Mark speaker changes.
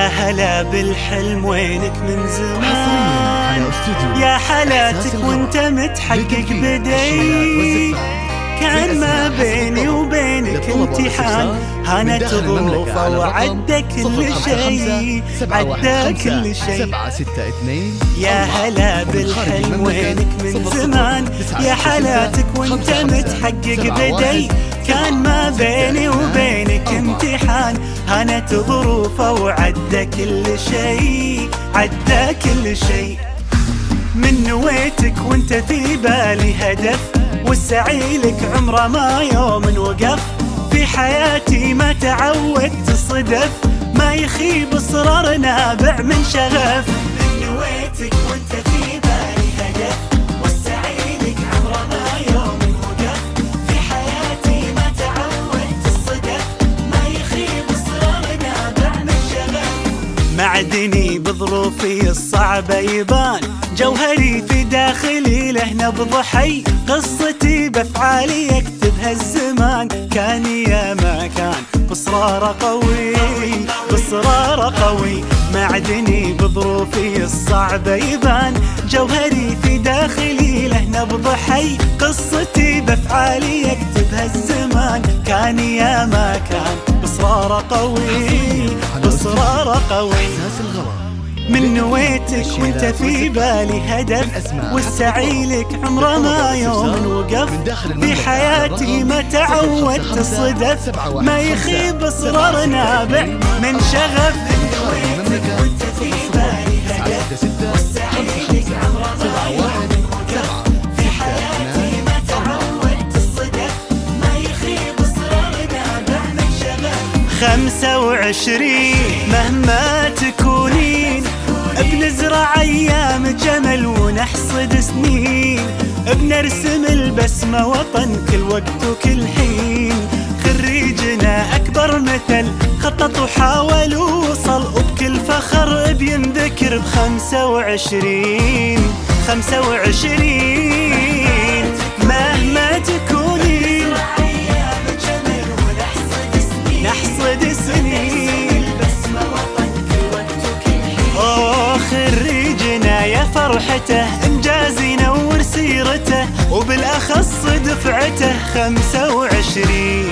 Speaker 1: يا هلا بالحلم وينك من زمان،
Speaker 2: استوديو
Speaker 1: يا حالاتك وانت متحقق بدي. كان ما بيني وبينك امتحان، هانت ظروفه وعدى كل شيء، عدى كل شيء. يا هلا بالحلم وينك من زمان، يا حالاتك وانت متحقق بدي. كان ما بيني وبينك امتحان، هانت ظروفه وعدى كل شيء، عدى كل شيء. من نويتك وانت في بالي هدف، والسعي لك عمره ما يوم وقف. في حياتي ما تعودت صدف، ما يخيب اصرار نابع من شغف. من نويتك وانت في بالي هدف، والسعي لك عمره ما يوم وقف. في حياتي ما تعودت الصدف، ما يخيب اصرار نابع من شغف. معدني بظروفي الصعبة يبان، جوهري في داخلي له نبض حي. قصتي بافعالي يكتبها الزمان، كان يا ما كان باصرار قوي، باصرار قوي. معدني بظروفي الصعبة يبان، جوهري في داخلي له نبض حي. قصتي بافعالي يكتبها الزمان، كان يا ما كان باصرار قوي، باصرار قوي. من نويتك وانت في بالي هدف، والسعي لك عمره ما يوم وقف. في حياتي ما تعودت الصدف، ما يخيب اصرار نابع من شغف. من نويتك وانت في بالي هدف، والسعي لك عمره ما يوم وقف. في حياتي ما تعودت الصدف، ما يخيب اصرار نابع من شغف. 25 مهما تكونين، بنزرع ايام جمل ونحصد سنين. بنرسم البسمة وطن كل وقت وكل حين. خريجنا اكبر مثل خطط وحاول ووصل، وبكل فخر بينذكر ب25. 25 مهما تكونين، نحصد سنين. خريجنا يا فرحته، انجاز ينور سيرته، وبالاخص دفعته 25.